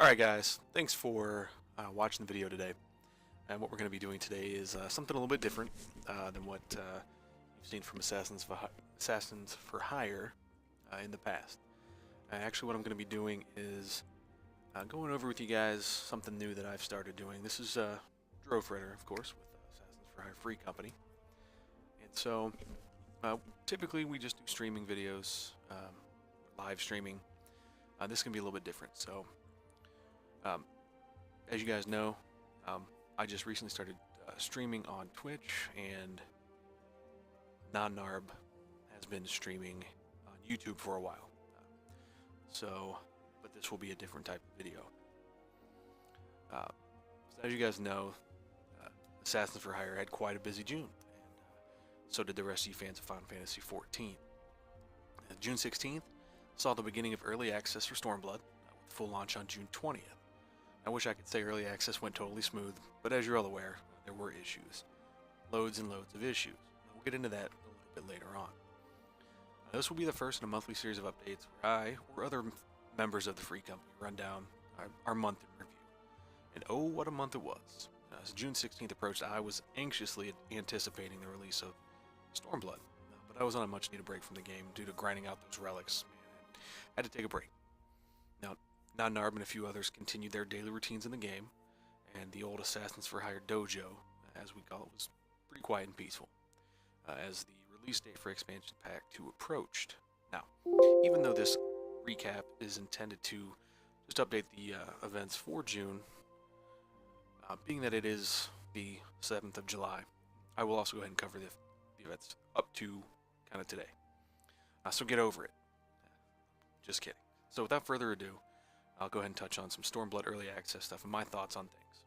Alright guys, thanks for watching the video today. And what we're going to be doing today is something a little bit different than what you've seen from Assassins for Hire in the past. Actually, what I'm going to be doing is going over with you guys something new that I've started doing. This is DroFrehters, of course, with Assassins for Hire Free Company. And so, typically we just do streaming videos, live streaming. This is going to be a little bit different, so as you guys know, I just recently started streaming on Twitch, and Non-Narb has been streaming on YouTube for a while. But this will be a different type of video. So as you guys know, Assassins for Hire had quite a busy June, and so did the rest of you fans of Final Fantasy XIV. June 16th saw the beginning of early access for Stormblood, with full launch on June 20th. I wish I could say early access went totally smooth, but as you're all aware, there were issues. Loads and loads of issues. We'll get into that a little bit later on. This will be the first in a monthly series of updates where I, or other members of the free company, run down our month in review. And oh, what a month it was. As June 16th approached, I was anxiously anticipating the release of Stormblood, but I was on a much needed break from the game due to grinding out those relics. I had to take a break. Now, Non-Narb and a few others continued their daily routines in the game, and the old Assassins for Hire dojo, as we call it, was pretty quiet and peaceful, as the release date for Expansion Pack 2 approached. Now, even though this recap is intended to just update the events for June, being that it is the 7th of July, I will also go ahead and cover the events up to kind of today. So get over it. Just kidding. So without further ado, I'll go ahead and touch on some Stormblood early access stuff and my thoughts on things.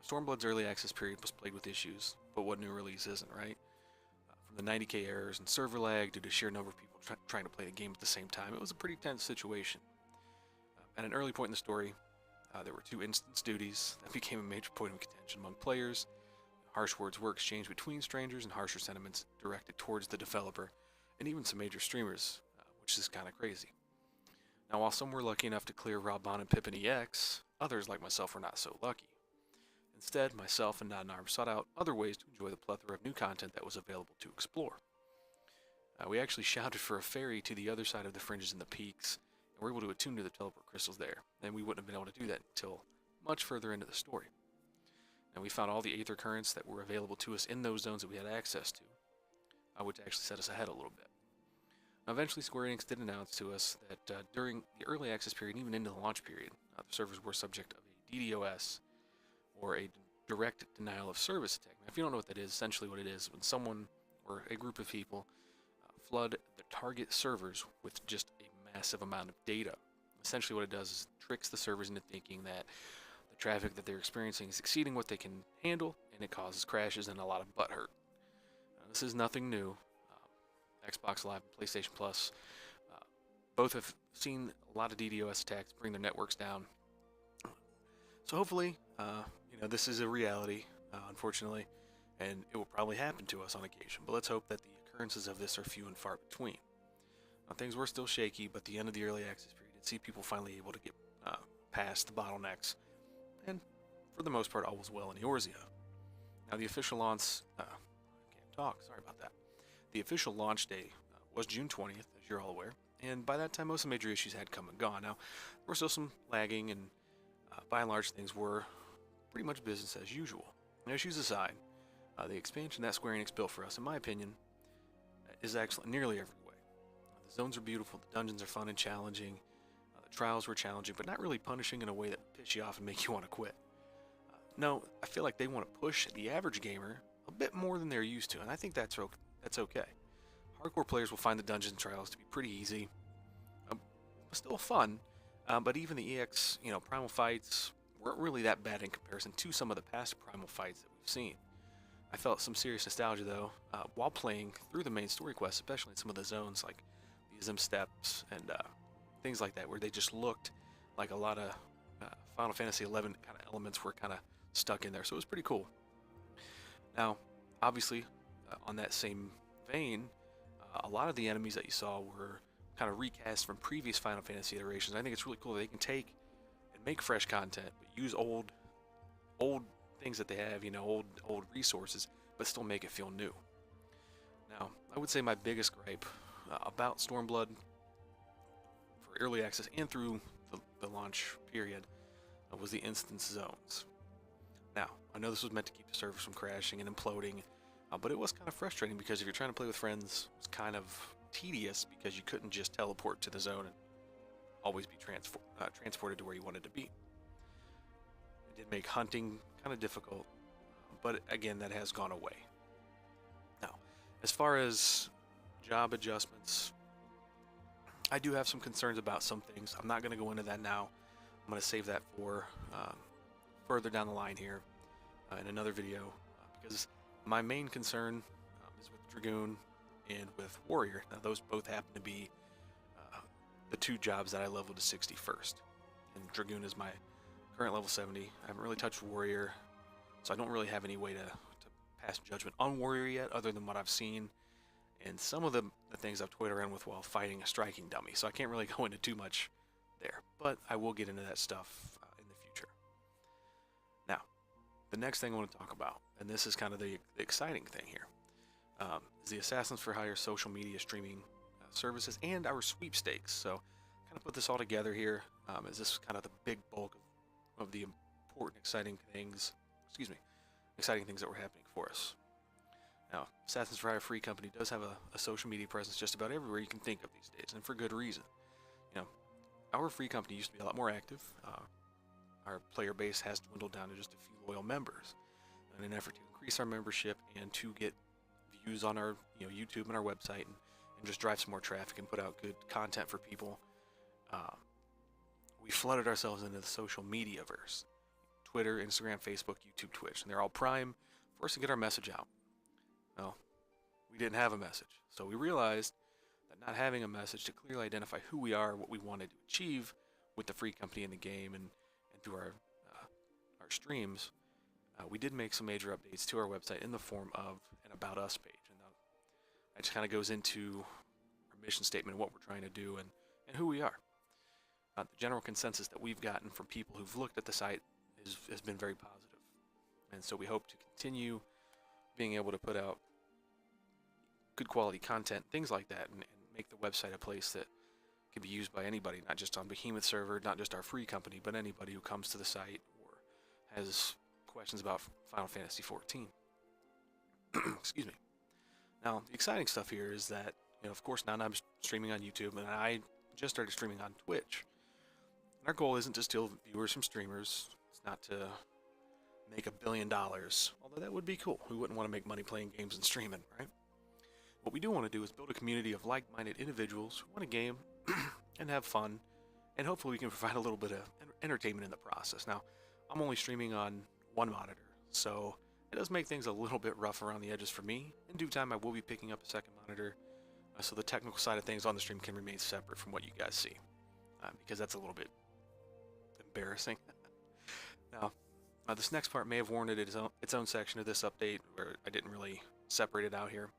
Stormblood's early access period was plagued with issues, but what new release isn't, right? From the 90k errors and server lag due to sheer number of people trying to play the game at the same time, it was a pretty tense situation. At an early point in the story, there were two instance duties that became a major point of contention among players. Harsh words were exchanged between strangers and harsher sentiments directed towards the developer, and even some major streamers, which is kind of crazy. Now, while some were lucky enough to clear Raban and Pippin EX, others like myself were not so lucky. Instead, myself and Non-Narb sought out other ways to enjoy the plethora of new content that was available to explore. We actually shouted for a ferry to the other side of the fringes and the peaks, and were able to attune to the teleport crystals there, and we wouldn't have been able to do that until much further into the story. And we found all the aether currents that were available to us in those zones that we had access to, which actually set us ahead a little bit. Now, eventually, Square Enix did announce to us that during the early access period, even into the launch period, the servers were subject of a DDoS, or a direct denial of service attack. Now, if you don't know what that is, essentially what it is when someone or a group of people flood the target servers with just a massive amount of data. Essentially what it does is tricks the servers into thinking that the traffic that they're experiencing is exceeding what they can handle, and it causes crashes and a lot of butt hurt. This is nothing new. Xbox Live and PlayStation Plus both have seen a lot of DDoS attacks bring their networks down. So hopefully, this is a reality, unfortunately, and it will probably happen to us on occasion. But let's hope that the occurrences of this are few and far between. Now, things were still shaky, but the end of the early access period did see people finally able to get past the bottlenecks, and for the most part, all was well in Eorzea. Now, the official launch, I can't talk, sorry about that. The official launch day was June 20th, as you're all aware, and by that time most of the major issues had come and gone. Now, there was still some lagging, and by and large things were pretty much business as usual. And issues aside, the expansion that Square Enix built for us, in my opinion, is excellent nearly every way. The zones are beautiful, the dungeons are fun and challenging, the trials were challenging, but not really punishing in a way that would piss you off and make you want to quit. No, I feel like they want to push the average gamer a bit more than they're used to, and I think that's okay. Hardcore players will find the dungeon trials to be pretty easy, still fun, but even the EX, Primal fights weren't really that bad in comparison to some of the past Primal fights that we've seen. I felt some serious nostalgia though, while playing through the main story quests, especially in some of the zones like the Ism Steps and things like that, where they just looked like a lot of Final Fantasy XI kind of elements were kind of stuck in there, so it was pretty cool. Now, obviously, on that same vein, a lot of the enemies that you saw were kind of recast from previous Final Fantasy iterations. I think it's really cool that they can take and and make fresh content, but use old things that they have, you know, old resources, but still make it feel new. Now, I would say my biggest gripe about Stormblood for early access and through the launch period was the instance zones. Now, I know this was meant to keep the servers from crashing and imploding, but it was kind of frustrating because if you're trying to play with friends, it was kind of tedious because you couldn't just teleport to the zone and always be transported to where you wanted to be. It did make hunting kind of difficult, but again, that has gone away. Now, as far as job adjustments, I do have some concerns about some things. I'm not going to go into that now. I'm going to save that for further down the line here in another video, because my main concern is with Dragoon and with Warrior. Now, those both happen to be the two jobs that I leveled to 60 first. And Dragoon is my current level 70. I haven't really touched Warrior, so I don't really have any way to pass judgment on Warrior yet, other than what I've seen and some of the things I've toyed around with while fighting a striking dummy. So I can't really go into too much there, but I will get into that stuff in the future. Now, the next thing I want to talk about, and this is kind of the exciting thing here, is the AssassinsForHire social media streaming services and our sweepstakes. So kind of put this all together here, as this is kind of the big bulk of the important, exciting things that were happening for us. Now, AssassinsForHire Free Company does have a social media presence just about everywhere you can think of these days, and for good reason. You know, our free company used to be a lot more active. Our player base has dwindled down to just a few loyal members. In an effort to increase our membership and to get views on our YouTube and our website, and just drive some more traffic and put out good content for people, we flooded ourselves into the social media verse. Twitter, Instagram, Facebook, YouTube, Twitch, and they're all prime for us to get our message out. Well, we didn't have a message, so we realized that not having a message to clearly identify who we are, what we wanted to achieve with the free company in the game, and through our streams, we did make some major updates to our website in the form of an About Us page, and that just kind of goes into our mission statement, what we're trying to do, and who we are. The general consensus that we've gotten from people who've looked at the site has been very positive, and so we hope to continue being able to put out good quality content, things like that, and make the website a place that can be used by anybody, not just on Behemoth server, not just our free company, but anybody who comes to the site or has questions about Final Fantasy XIV. Excuse me. Now, the exciting stuff here is that, of course, now I'm streaming on YouTube, and I just started streaming on Twitch. And our goal isn't to steal viewers from streamers. It's not to make $1 billion, although that would be cool. Who wouldn't want to make money playing games and streaming, right? What we do want to do is build a community of like-minded individuals who want to game and have fun, and hopefully we can provide a little bit of entertainment in the process. Now, I'm only streaming on one monitor, so it does make things a little bit rough around the edges for me. In due time, I will be picking up a second monitor, so the technical side of things on the stream can remain separate from what you guys see, because that's a little bit embarrassing. Now, this next part may have warranted its own section of this update, where I didn't really separate it out here,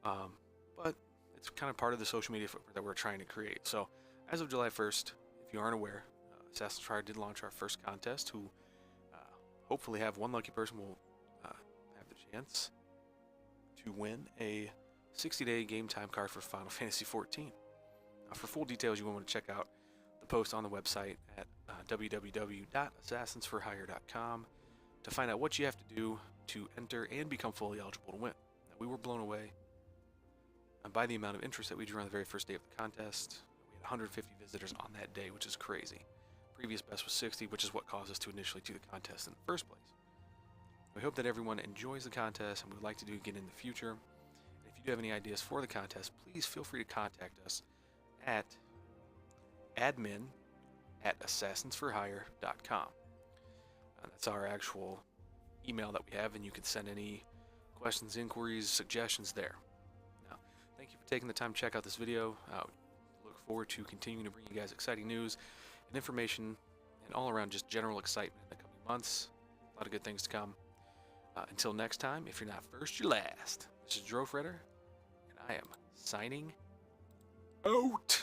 but it's kind of part of the social media footprint that we're trying to create. So, as of July 1st, if you aren't aware, AssassinsForHire did launch our first contest, who hopefully have one lucky person will have the chance to win a 60-day game time card for Final Fantasy XIV. Now, for full details, you want to check out the post on the website at www.AssassinsForHire.com to find out what you have to do to enter and become fully eligible to win. Now, we were blown away by the amount of interest that we drew on the very first day of the contest. We had 150 visitors on that day, which is crazy. Previous best was 60, which is what caused us to initially do the contest in the first place. We hope that everyone enjoys the contest, and we would like to do it again in the future. And if you do have any ideas for the contest, please feel free to contact us at admin@AssassinsForHire.com. That's our actual email that we have, and you can send any questions, inquiries, suggestions there. Now, thank you for taking the time to check out this video. Look forward to continuing to bring you guys exciting news and information, and all around just general excitement in the coming months. A lot of good things to come. Until next time, if you're not first, you're last. This is DroFrehters, and I am signing out.